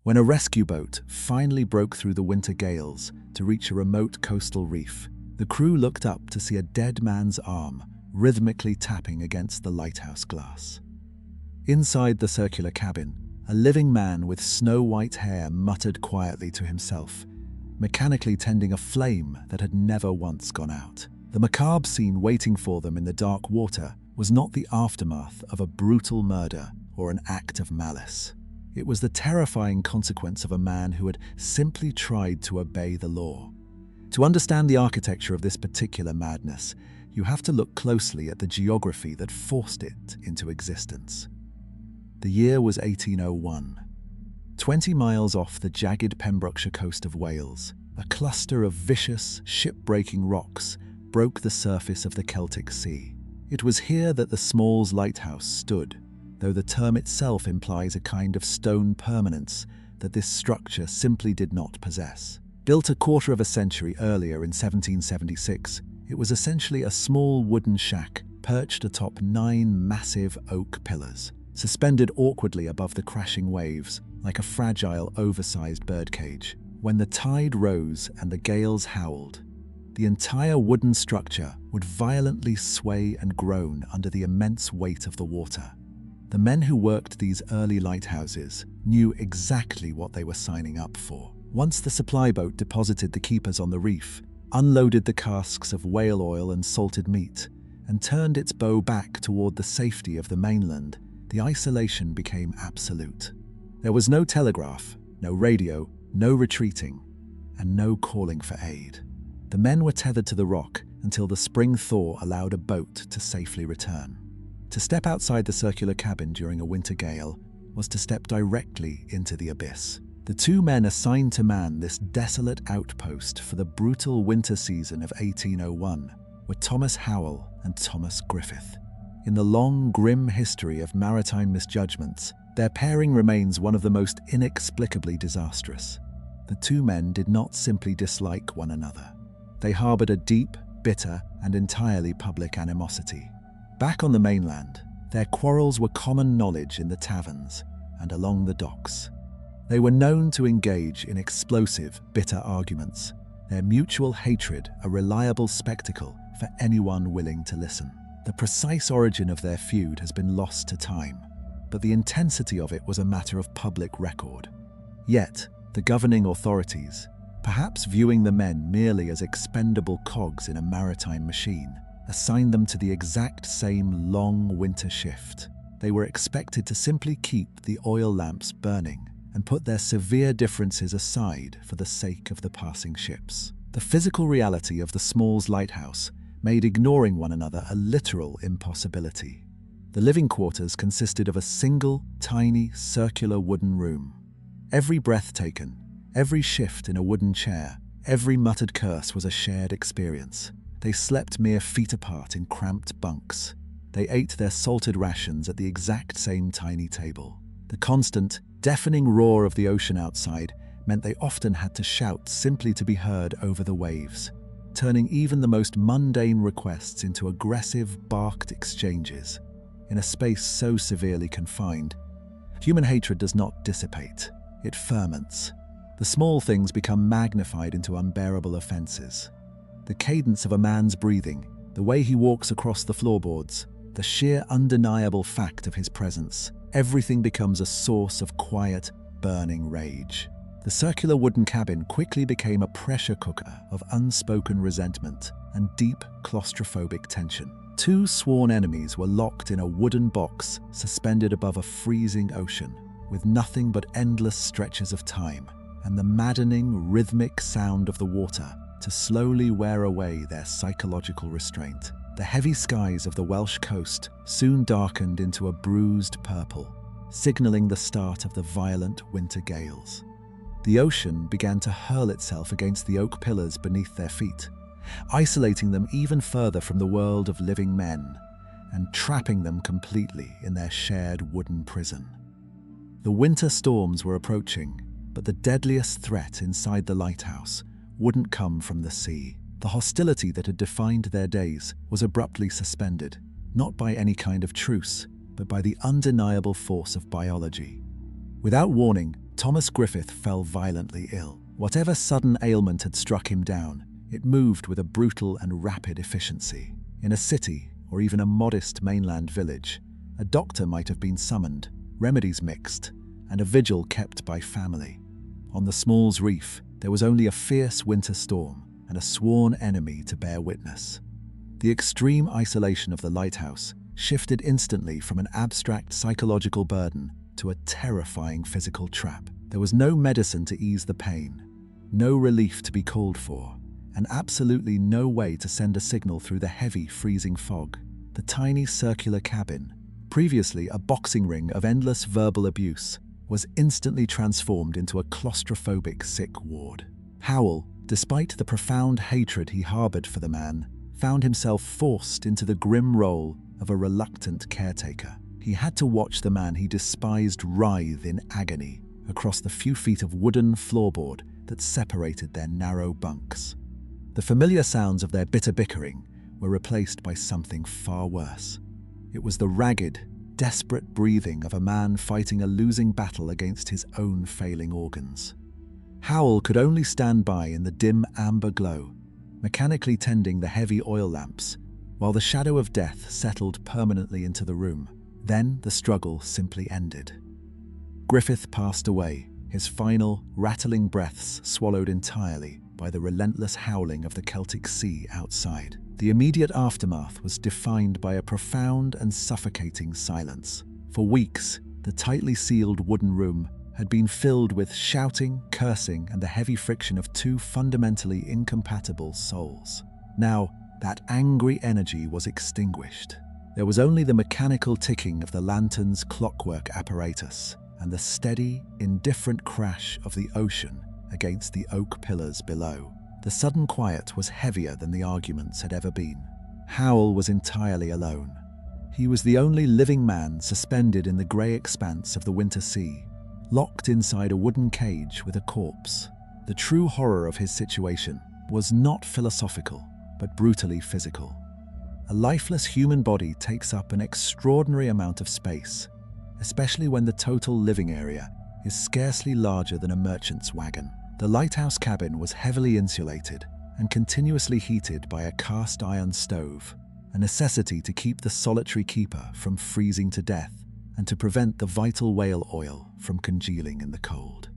When a rescue boat finally broke through the winter gales to reach a remote coastal reef, the crew looked up to see a dead man's arm rhythmically tapping against the lighthouse glass. Inside the circular cabin, a living man with snow-white hair muttered quietly to himself, mechanically tending a flame that had never once gone out. The macabre scene waiting for them in the dark water was not the aftermath of a brutal murder or an act of malice. It was the terrifying consequence of a man who had simply tried to obey the law. To understand the architecture of this particular madness, you have to look closely at the geography that forced it into existence. The year was 1801. 20 miles off the jagged Pembrokeshire coast of Wales, a cluster of vicious, ship-breaking rocks broke the surface of the Celtic Sea. It was here that the Smalls Lighthouse stood, though the term itself implies a kind of stone permanence that this structure simply did not possess. Built a quarter of a century earlier in 1776, it was essentially a small wooden shack perched atop 9 massive oak pillars, suspended awkwardly above the crashing waves like a fragile, oversized birdcage. When the tide rose and the gales howled, the entire wooden structure would violently sway and groan under the immense weight of the water. The men who worked these early lighthouses knew exactly what they were signing up for. Once the supply boat deposited the keepers on the reef, unloaded the casks of whale oil and salted meat, and turned its bow back toward the safety of the mainland, the isolation became absolute. There was no telegraph, no radio, no retreating, and no calling for aid. The men were tethered to the rock until the spring thaw allowed a boat to safely return. To step outside the circular cabin during a winter gale was to step directly into the abyss. The 2 men assigned to man this desolate outpost for the brutal winter season of 1801 were Thomas Howell and Thomas Griffith. In the long, grim history of maritime misjudgments, their pairing remains one of the most inexplicably disastrous. The 2 men did not simply dislike one another. They harbored a deep, bitter, and entirely public animosity. Back on the mainland, their quarrels were common knowledge in the taverns and along the docks. They were known to engage in explosive, bitter arguments, their mutual hatred a reliable spectacle for anyone willing to listen. The precise origin of their feud has been lost to time, but the intensity of it was a matter of public record. Yet, the governing authorities, perhaps viewing the men merely as expendable cogs in a maritime machine, assigned them to the exact same long winter shift. They were expected to simply keep the oil lamps burning and put their severe differences aside for the sake of the passing ships. The physical reality of the Smalls Lighthouse made ignoring one another a literal impossibility. The living quarters consisted of a single, tiny, circular wooden room. Every breath taken, every shift in a wooden chair, every muttered curse was a shared experience. They slept mere feet apart in cramped bunks. They ate their salted rations at the exact same tiny table. The constant, deafening roar of the ocean outside meant they often had to shout simply to be heard over the waves, turning even the most mundane requests into aggressive, barked exchanges. In a space so severely confined, human hatred does not dissipate, it ferments. The small things become magnified into unbearable offenses. The cadence of a man's breathing, the way he walks across the floorboards, the sheer undeniable fact of his presence, everything becomes a source of quiet, burning rage. The circular wooden cabin quickly became a pressure cooker of unspoken resentment and deep claustrophobic tension. 2 sworn enemies were locked in a wooden box suspended above a freezing ocean, with nothing but endless stretches of time and the maddening, rhythmic sound of the water to slowly wear away their psychological restraint. The heavy skies of the Welsh coast soon darkened into a bruised purple, signaling the start of the violent winter gales. The ocean began to hurl itself against the oak pillars beneath their feet, isolating them even further from the world of living men and trapping them completely in their shared wooden prison. The winter storms were approaching, but the deadliest threat inside the lighthouse wouldn't come from the sea. The hostility that had defined their days was abruptly suspended, not by any kind of truce, but by the undeniable force of biology. Without warning, Thomas Griffith fell violently ill. Whatever sudden ailment had struck him down, it moved with a brutal and rapid efficiency. In a city, or even a modest mainland village, a doctor might have been summoned, remedies mixed, and a vigil kept by family. On the Smalls Reef, there was only a fierce winter storm and a sworn enemy to bear witness. The extreme isolation of the lighthouse shifted instantly from an abstract psychological burden to a terrifying physical trap. There was no medicine to ease the pain, no relief to be called for, and absolutely no way to send a signal through the heavy, freezing fog. The tiny circular cabin, previously a boxing ring of endless verbal abuse, was instantly transformed into a claustrophobic sick ward. Howell, despite the profound hatred he harbored for the man, found himself forced into the grim role of a reluctant caretaker. He had to watch the man he despised writhe in agony across the few feet of wooden floorboard that separated their narrow bunks. The familiar sounds of their bitter bickering were replaced by something far worse. It was the ragged, desperate breathing of a man fighting a losing battle against his own failing organs. Howell could only stand by in the dim amber glow, mechanically tending the heavy oil lamps, while the shadow of death settled permanently into the room. Then the struggle simply ended. Griffith passed away, his final, rattling breaths swallowed entirely by the relentless howling of the Celtic Sea outside. The immediate aftermath was defined by a profound and suffocating silence. For weeks, the tightly sealed wooden room had been filled with shouting, cursing, and the heavy friction of two fundamentally incompatible souls. Now, that angry energy was extinguished. There was only the mechanical ticking of the lantern's clockwork apparatus and the steady, indifferent crash of the ocean against the oak pillars below. The sudden quiet was heavier than the arguments had ever been. Howell was entirely alone. He was the only living man suspended in the grey expanse of the winter sea, locked inside a wooden cage with a corpse. The true horror of his situation was not philosophical, but brutally physical. A lifeless human body takes up an extraordinary amount of space, especially when the total living area is scarcely larger than a merchant's wagon. The lighthouse cabin was heavily insulated and continuously heated by a cast iron stove, a necessity to keep the solitary keeper from freezing to death and to prevent the vital whale oil from congealing in the cold.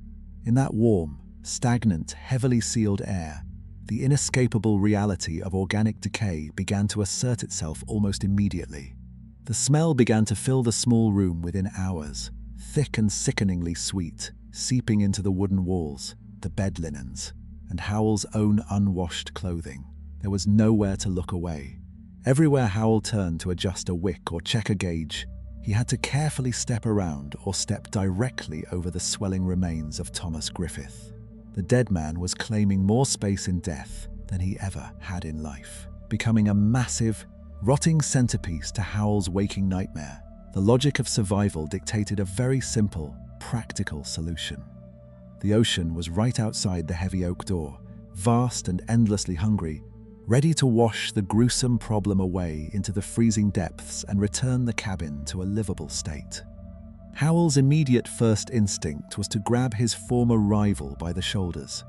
In that warm, stagnant, heavily sealed air, the inescapable reality of organic decay began to assert itself almost immediately. The smell began to fill the small room within hours, thick and sickeningly sweet, seeping into the wooden walls, the bed linens, and Howell's own unwashed clothing. There was nowhere to look away. Everywhere Howell turned to adjust a wick or check a gauge, he had to carefully step around or step directly over the swelling remains of Thomas Griffith. The dead man was claiming more space in death than he ever had in life, becoming a massive, rotting centerpiece to Howell's waking nightmare. The logic of survival dictated a very simple, practical solution. The ocean was right outside the heavy oak door, vast and endlessly hungry, ready to wash the gruesome problem away into the freezing depths and return the cabin to a livable state. Howell's immediate first instinct was to grab his former rival by the shoulders,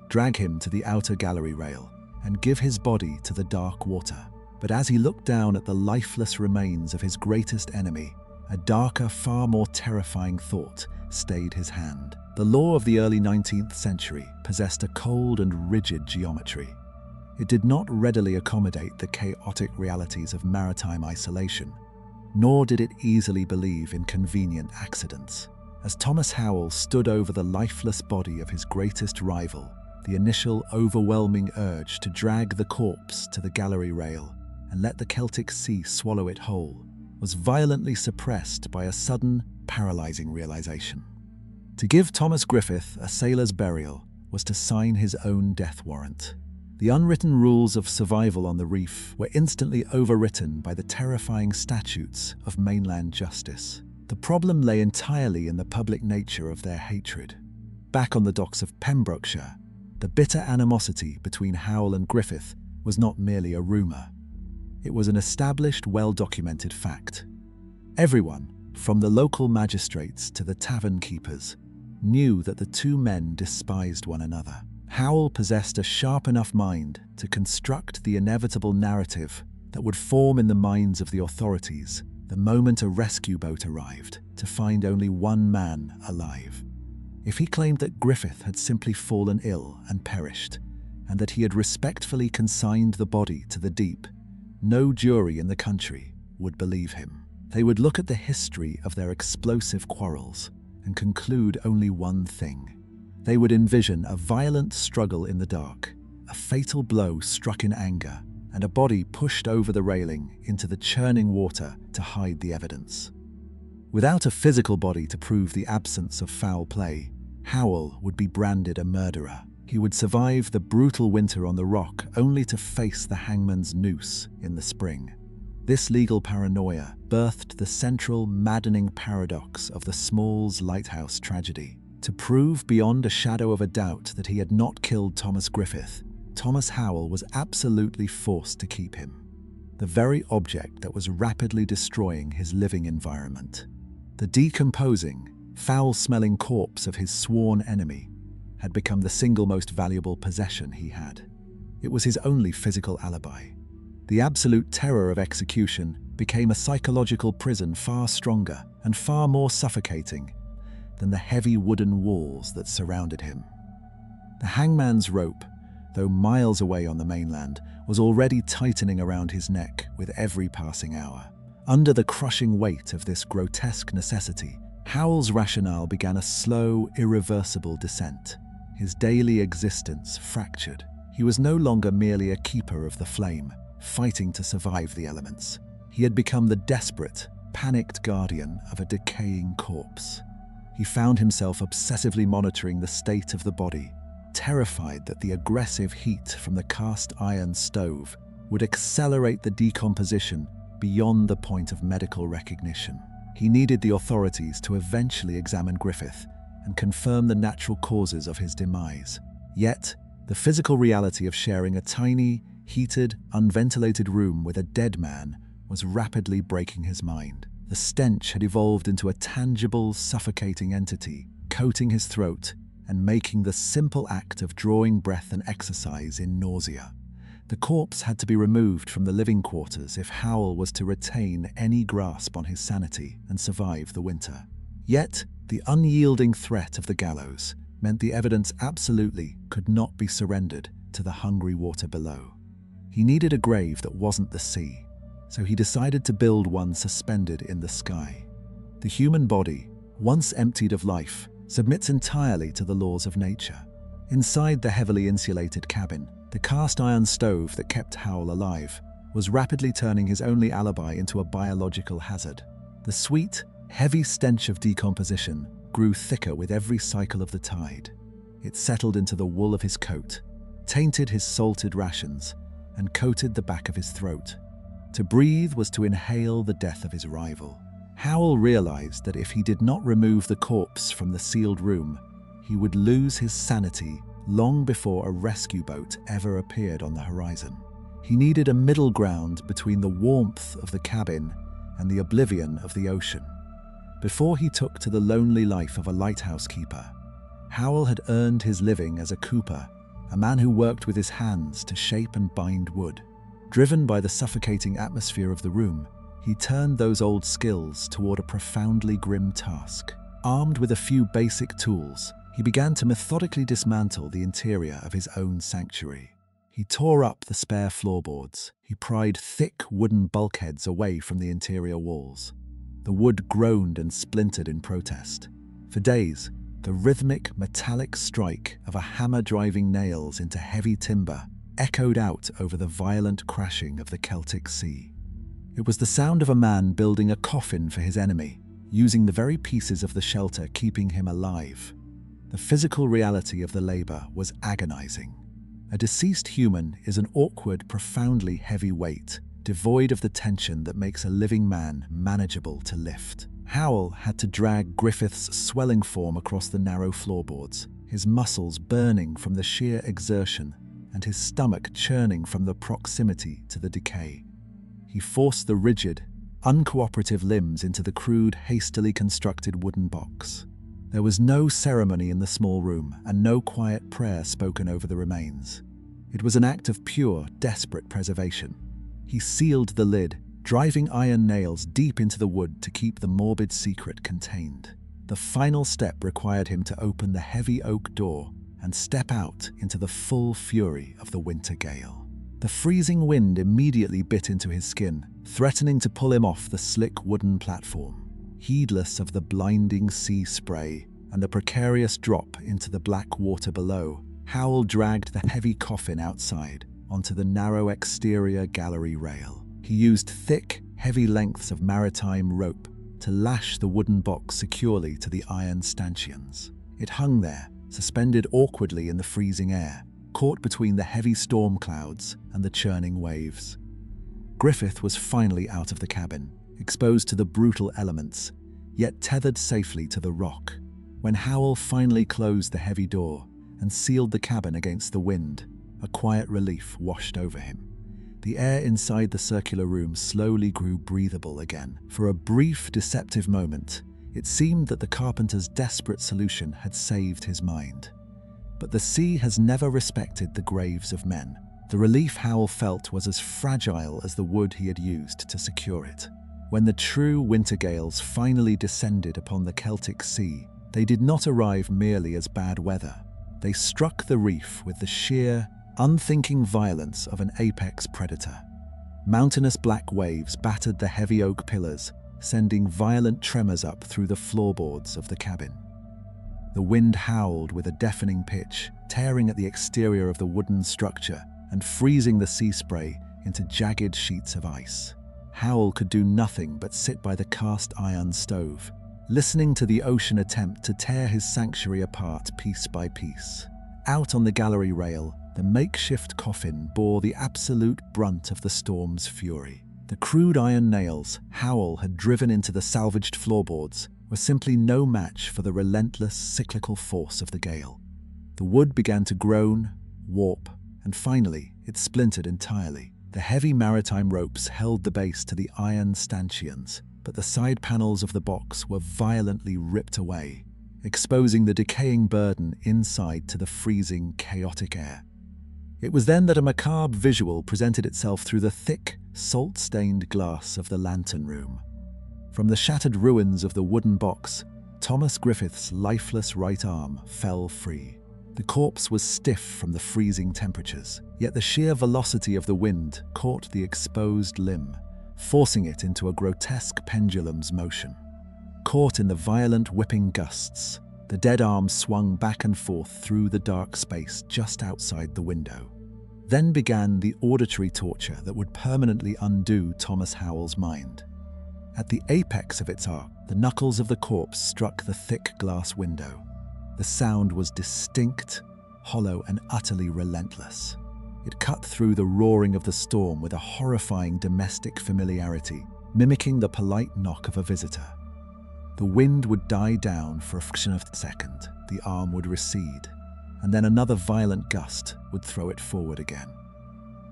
drag him to the outer gallery rail, and give his body to the dark water. But as he looked down at the lifeless remains of his greatest enemy, a darker, far more terrifying thought stayed his hand. The law of the early 19th century possessed a cold and rigid geometry. It did not readily accommodate the chaotic realities of maritime isolation, nor did it easily believe in convenient accidents. As Thomas Howell stood over the lifeless body of his greatest rival, the initial overwhelming urge to drag the corpse to the gallery rail and let the Celtic Sea swallow it whole was violently suppressed by a sudden, paralyzing realization. To give Thomas Griffith a sailor's burial was to sign his own death warrant. The unwritten rules of survival on the reef were instantly overwritten by the terrifying statutes of mainland justice. The problem lay entirely in the public nature of their hatred. Back on the docks of Pembrokeshire, the bitter animosity between Howell and Griffith was not merely a rumour. It was an established, well-documented fact. Everyone, from the local magistrates to the tavern keepers, knew that the two men despised one another. Howell possessed a sharp enough mind to construct the inevitable narrative that would form in the minds of the authorities the moment a rescue boat arrived to find only one man alive. If he claimed that Griffith had simply fallen ill and perished, and that he had respectfully consigned the body to the deep, no jury in the country would believe him. They would look at the history of their explosive quarrels and conclude only one thing. They would envision a violent struggle in the dark, a fatal blow struck in anger, and a body pushed over the railing into the churning water to hide the evidence. Without a physical body to prove the absence of foul play, Howell would be branded a murderer. He would survive the brutal winter on the rock only to face the hangman's noose in the spring. This legal paranoia birthed the central, maddening paradox of the Smalls Lighthouse tragedy. To prove beyond a shadow of a doubt that he had not killed Thomas Griffith, Thomas Howell was absolutely forced to keep him, the very object that was rapidly destroying his living environment. The decomposing, foul-smelling corpse of his sworn enemy had become the single most valuable possession he had. It was his only physical alibi. The absolute terror of execution became a psychological prison far stronger and far more suffocating than the heavy wooden walls that surrounded him. The hangman's rope, though miles away on the mainland, was already tightening around his neck with every passing hour. Under the crushing weight of this grotesque necessity, Howell's rationale began a slow, irreversible descent. His daily existence fractured. He was no longer merely a keeper of the flame, fighting to survive the elements. He had become the desperate, panicked guardian of a decaying corpse. He found himself obsessively monitoring the state of the body, terrified that the aggressive heat from the cast iron stove would accelerate the decomposition beyond the point of medical recognition. He needed the authorities to eventually examine Griffith and confirm the natural causes of his demise. Yet, the physical reality of sharing a tiny, heated, unventilated room with a dead man was rapidly breaking his mind. The stench had evolved into a tangible, suffocating entity, coating his throat and making the simple act of drawing breath and exercise in nausea. The corpse had to be removed from the living quarters if Howell was to retain any grasp on his sanity and survive the winter. Yet, the unyielding threat of the gallows meant the evidence absolutely could not be surrendered to the hungry water below. He needed a grave that wasn't the sea, so he decided to build one suspended in the sky. The human body, once emptied of life, submits entirely to the laws of nature. Inside the heavily insulated cabin, the cast iron stove that kept Howell alive was rapidly turning his only alibi into a biological hazard. The sweet, heavy stench of decomposition grew thicker with every cycle of the tide. It settled into the wool of his coat, tainted his salted rations, and coated the back of his throat. To breathe was to inhale the death of his rival. Howell realized that if he did not remove the corpse from the sealed room, he would lose his sanity long before a rescue boat ever appeared on the horizon. He needed a middle ground between the warmth of the cabin and the oblivion of the ocean. Before he took to the lonely life of a lighthouse keeper, Howell had earned his living as a cooper, a man who worked with his hands to shape and bind wood. Driven by the suffocating atmosphere of the room, he turned those old skills toward a profoundly grim task. Armed with a few basic tools, he began to methodically dismantle the interior of his own sanctuary. He tore up the spare floorboards. He pried thick wooden bulkheads away from the interior walls. The wood groaned and splintered in protest. For days, the rhythmic, metallic strike of a hammer driving nails into heavy timber echoed out over the violent crashing of the Celtic Sea. It was the sound of a man building a coffin for his enemy, using the very pieces of the shelter keeping him alive. The physical reality of the labor was agonizing. A deceased human is an awkward, profoundly heavy weight, devoid of the tension that makes a living man manageable to lift. Howell had to drag Griffith's swelling form across the narrow floorboards, his muscles burning from the sheer exertion and his stomach churning from the proximity to the decay. He forced the rigid, uncooperative limbs into the crude, hastily constructed wooden box. There was no ceremony in the small room and no quiet prayer spoken over the remains. It was an act of pure, desperate preservation. He sealed the lid, driving iron nails deep into the wood to keep the morbid secret contained. The final step required him to open the heavy oak door and step out into the full fury of the winter gale. The freezing wind immediately bit into his skin, threatening to pull him off the slick wooden platform. Heedless of the blinding sea spray and the precarious drop into the black water below, Howell dragged the heavy coffin outside onto the narrow exterior gallery rail. He used thick, heavy lengths of maritime rope to lash the wooden box securely to the iron stanchions. It hung there, suspended awkwardly in the freezing air, caught between the heavy storm clouds and the churning waves. Griffith was finally out of the cabin, exposed to the brutal elements, yet tethered safely to the rock. When Howell finally closed the heavy door and sealed the cabin against the wind, a quiet relief washed over him. The air inside the circular room slowly grew breathable again. For a brief, deceptive moment, it seemed that the carpenter's desperate solution had saved his mind. But the sea has never respected the graves of men. The relief Howell felt was as fragile as the wood he had used to secure it. When the true winter gales finally descended upon the Celtic Sea, they did not arrive merely as bad weather. They struck the reef with the sheer, unthinking violence of an apex predator. Mountainous black waves battered the heavy oak pillars, sending violent tremors up through the floorboards of the cabin. The wind howled with a deafening pitch, tearing at the exterior of the wooden structure and freezing the sea spray into jagged sheets of ice. Howell could do nothing but sit by the cast iron stove, listening to the ocean attempt to tear his sanctuary apart piece by piece. Out on the gallery rail, the makeshift coffin bore the absolute brunt of the storm's fury. The crude iron nails Howell had driven into the salvaged floorboards were simply no match for the relentless cyclical force of the gale. The wood began to groan, warp, and finally it splintered entirely. The heavy maritime ropes held the base to the iron stanchions, but the side panels of the box were violently ripped away, exposing the decaying burden inside to the freezing, chaotic air. It was then that a macabre visual presented itself through the thick, salt-stained glass of the lantern room. From the shattered ruins of the wooden box, Thomas Griffith's lifeless right arm fell free. The corpse was stiff from the freezing temperatures, yet the sheer velocity of the wind caught the exposed limb, forcing it into a grotesque pendulum's motion. Caught in the violent whipping gusts, the dead arm swung back and forth through the dark space just outside the window. Then began the auditory torture that would permanently undo Thomas Howell's mind. At the apex of its arc, the knuckles of the corpse struck the thick glass window. The sound was distinct, hollow, and utterly relentless. It cut through the roaring of the storm with a horrifying domestic familiarity, mimicking the polite knock of a visitor. The wind would die down for a fraction of a second, the arm would recede, and then another violent gust would throw it forward again.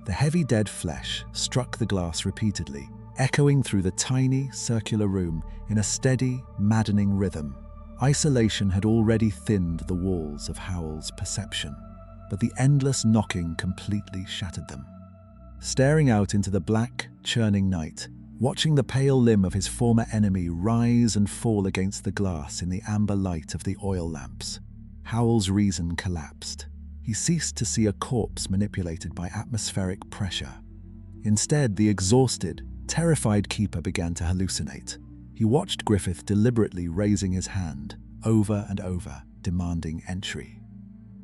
The heavy dead flesh struck the glass repeatedly, echoing through the tiny, circular room in a steady, maddening rhythm. Isolation had already thinned the walls of Howell's perception, but the endless knocking completely shattered them. Staring out into the black, churning night, watching the pale limb of his former enemy rise and fall against the glass in the amber light of the oil lamps, Howell's reason collapsed. He ceased to see a corpse manipulated by atmospheric pressure. Instead, the exhausted, terrified keeper began to hallucinate. He watched Griffith deliberately raising his hand, over and over, demanding entry.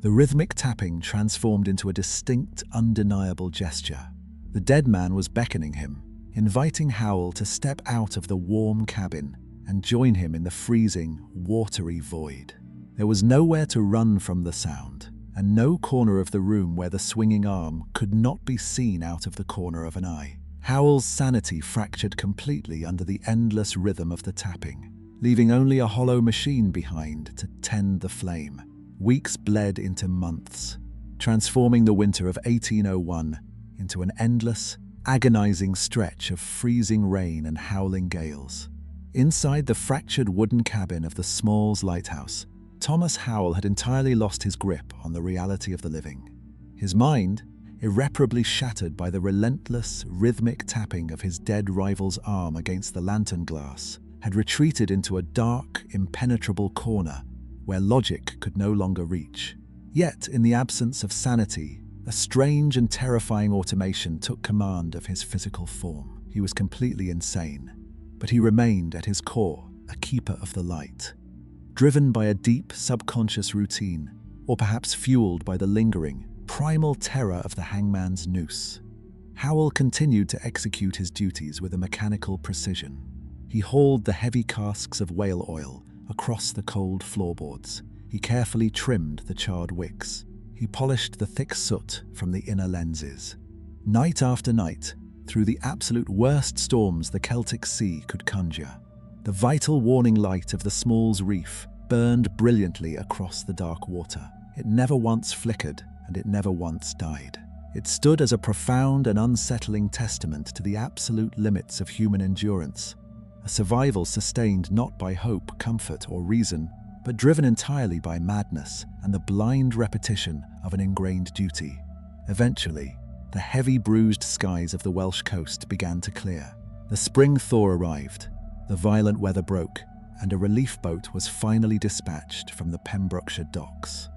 The rhythmic tapping transformed into a distinct, undeniable gesture. The dead man was beckoning him, inviting Howell to step out of the warm cabin and join him in the freezing, watery void. There was nowhere to run from the sound, and no corner of the room where the swinging arm could not be seen out of the corner of an eye. Howell's sanity fractured completely under the endless rhythm of the tapping, leaving only a hollow machine behind to tend the flame. Weeks bled into months, transforming the winter of 1801 into an endless, agonizing stretch of freezing rain and howling gales. Inside the fractured wooden cabin of the Smalls Lighthouse, Thomas Howell had entirely lost his grip on the reality of the living. His mind, irreparably shattered by the relentless, rhythmic tapping of his dead rival's arm against the lantern glass, had retreated into a dark, impenetrable corner where logic could no longer reach. Yet, in the absence of sanity, a strange and terrifying automation took command of his physical form. He was completely insane, but he remained at his core a keeper of the light. Driven by a deep, subconscious routine, or perhaps fueled by the lingering, primal terror of the hangman's noose, Howell continued to execute his duties with a mechanical precision. He hauled the heavy casks of whale oil across the cold floorboards. He carefully trimmed the charred wicks. He polished the thick soot from the inner lenses. Night after night, through the absolute worst storms the Celtic Sea could conjure, the vital warning light of the Smalls Reef burned brilliantly across the dark water. It never once flickered, and it never once died. It stood as a profound and unsettling testament to the absolute limits of human endurance, a survival sustained not by hope, comfort, or reason, but driven entirely by madness and the blind repetition of an ingrained duty. Eventually, the heavy, bruised skies of the Welsh coast began to clear. The spring thaw arrived, the violent weather broke, and a relief boat was finally dispatched from the Pembrokeshire docks.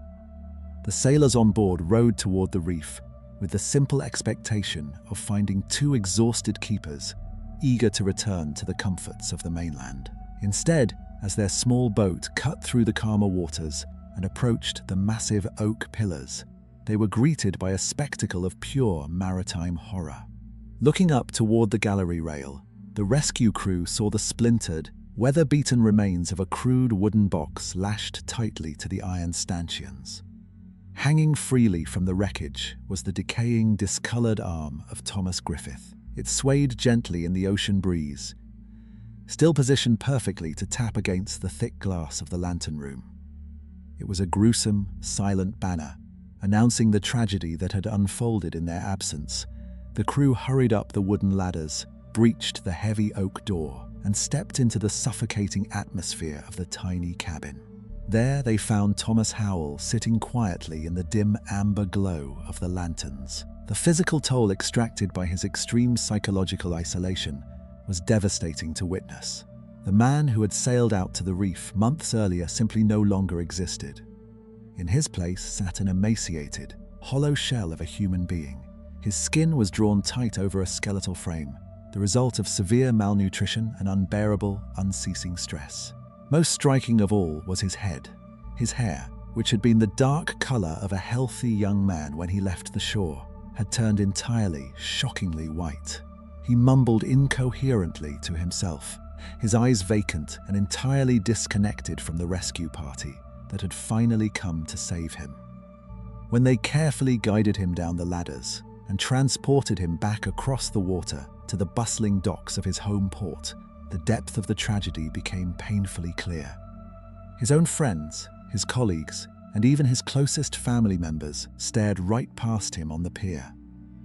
The sailors on board rowed toward the reef with the simple expectation of finding two exhausted keepers eager to return to the comforts of the mainland. Instead, as their small boat cut through the calmer waters and approached the massive oak pillars, they were greeted by a spectacle of pure maritime horror. Looking up toward the gallery rail, the rescue crew saw the splintered, weather-beaten remains of a crude wooden box lashed tightly to the iron stanchions. Hanging freely from the wreckage was the decaying, discolored arm of Thomas Griffith. It swayed gently in the ocean breeze, still positioned perfectly to tap against the thick glass of the lantern room. It was a gruesome, silent banner, announcing the tragedy that had unfolded in their absence. The crew hurried up the wooden ladders, breached the heavy oak door, and stepped into the suffocating atmosphere of the tiny cabin. There they found Thomas Howell sitting quietly in the dim amber glow of the lanterns. The physical toll extracted by his extreme psychological isolation was devastating to witness. The man who had sailed out to the reef months earlier simply no longer existed. In his place sat an emaciated, hollow shell of a human being. His skin was drawn tight over a skeletal frame, the result of severe malnutrition and unbearable, unceasing stress. Most striking of all was his head. His hair, which had been the dark color of a healthy young man when he left the shore, had turned entirely, shockingly white. He mumbled incoherently to himself, his eyes vacant and entirely disconnected from the rescue party that had finally come to save him. When they carefully guided him down the ladders and transported him back across the water to the bustling docks of his home port, the depth of the tragedy became painfully clear. His own friends, his colleagues, and even his closest family members stared right past him on the pier.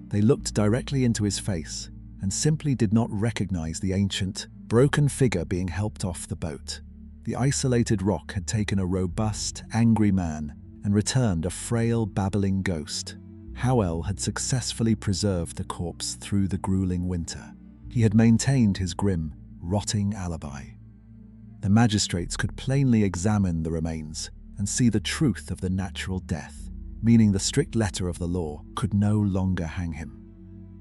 They looked directly into his face and simply did not recognize the ancient, broken figure being helped off the boat. The isolated rock had taken a robust, angry man and returned a frail, babbling ghost. Howell had successfully preserved the corpse through the grueling winter. He had maintained his grim, rotting alibi. The magistrates could plainly examine the remains and see the truth of the natural death, meaning the strict letter of the law could no longer hang him.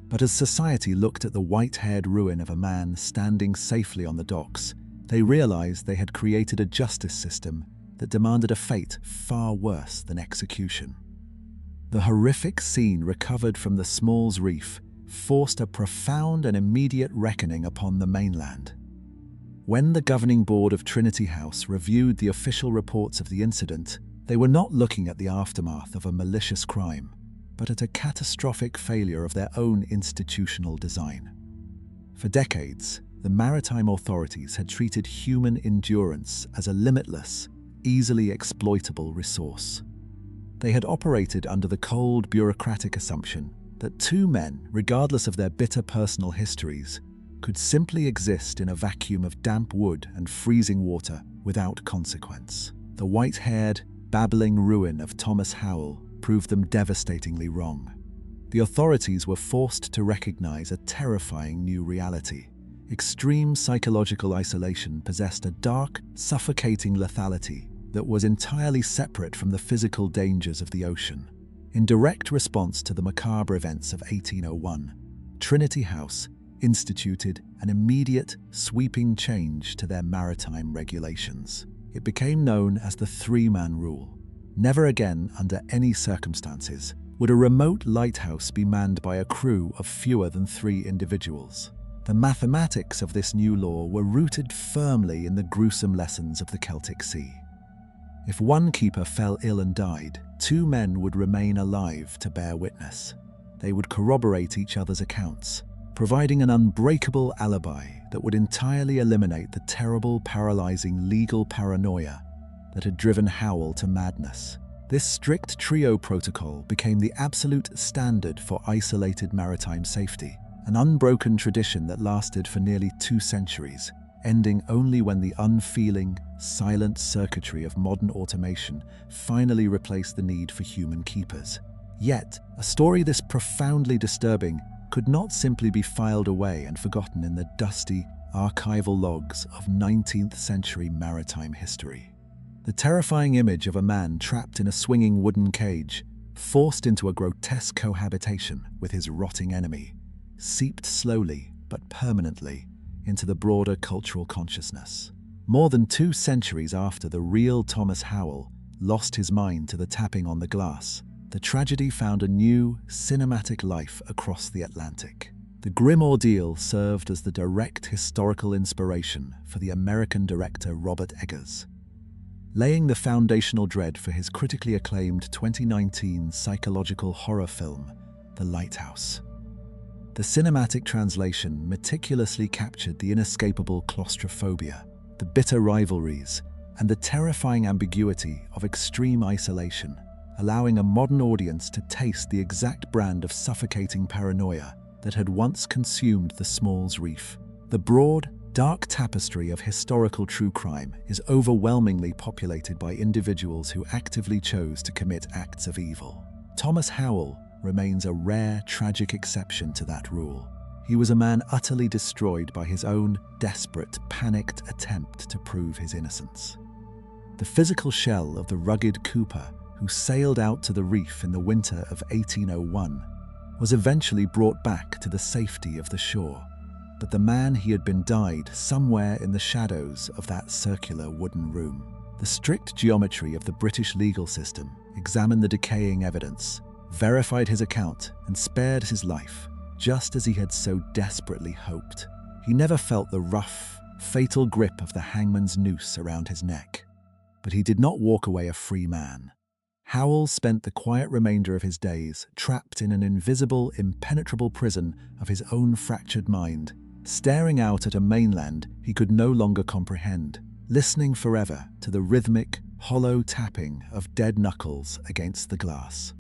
But as society looked at the white-haired ruin of a man standing safely on the docks, they realized they had created a justice system that demanded a fate far worse than execution. The horrific scene recovered from the Smalls Reef forced a profound and immediate reckoning upon the mainland. When the governing board of Trinity House reviewed the official reports of the incident, they were not looking at the aftermath of a malicious crime, but at a catastrophic failure of their own institutional design. For decades, the maritime authorities had treated human endurance as a limitless, easily exploitable resource. They had operated under the cold, bureaucratic assumption that two men, regardless of their bitter personal histories, could simply exist in a vacuum of damp wood and freezing water without consequence. The white-haired, babbling ruin of Thomas Howell proved them devastatingly wrong. The authorities were forced to recognize a terrifying new reality. Extreme psychological isolation possessed a dark, suffocating lethality that was entirely separate from the physical dangers of the ocean. In direct response to the macabre events of 1801, Trinity House instituted an immediate, sweeping change to their maritime regulations. It became known as the three-man rule. Never again, under any circumstances, would a remote lighthouse be manned by a crew of fewer than 3 individuals. The mathematics of this new law were rooted firmly in the gruesome lessons of the Celtic Sea. If one keeper fell ill and died, 2 men would remain alive to bear witness. They would corroborate each other's accounts, providing an unbreakable alibi that would entirely eliminate the terrible, paralyzing legal paranoia that had driven Howell to madness. This strict trio protocol became the absolute standard for isolated maritime safety, an unbroken tradition that lasted for nearly 2 centuries, ending only when the unfeeling, silent circuitry of modern automation finally replaced the need for human keepers. Yet, a story this profoundly disturbing could not simply be filed away and forgotten in the dusty, archival logs of 19th century maritime history. The terrifying image of a man trapped in a swinging wooden cage, forced into a grotesque cohabitation with his rotting enemy, seeped slowly but permanently into the broader cultural consciousness. More than 2 centuries after the real Thomas Howell lost his mind to the tapping on the glass, the tragedy found a new, cinematic life across the Atlantic. The grim ordeal served as the direct historical inspiration for the American director Robert Eggers, laying the foundational dread for his critically acclaimed 2019 psychological horror film, The Lighthouse. The cinematic translation meticulously captured the inescapable claustrophobia, the bitter rivalries, and the terrifying ambiguity of extreme isolation, allowing a modern audience to taste the exact brand of suffocating paranoia that had once consumed the Smalls Reef. The broad, dark tapestry of historical true crime is overwhelmingly populated by individuals who actively chose to commit acts of evil. Thomas Howell remains a rare, tragic exception to that rule. He was a man utterly destroyed by his own desperate, panicked attempt to prove his innocence. The physical shell of the rugged Cooper who sailed out to the reef in the winter of 1801 was eventually brought back to the safety of the shore, but the man he had been died somewhere in the shadows of that circular wooden room. The strict geometry of the British legal system examined the decaying evidence, verified his account, and spared his life, just as he had so desperately hoped. He never felt the rough, fatal grip of the hangman's noose around his neck, but he did not walk away a free man. Howell spent the quiet remainder of his days trapped in an invisible, impenetrable prison of his own fractured mind, staring out at a mainland he could no longer comprehend, listening forever to the rhythmic, hollow tapping of dead knuckles against the glass.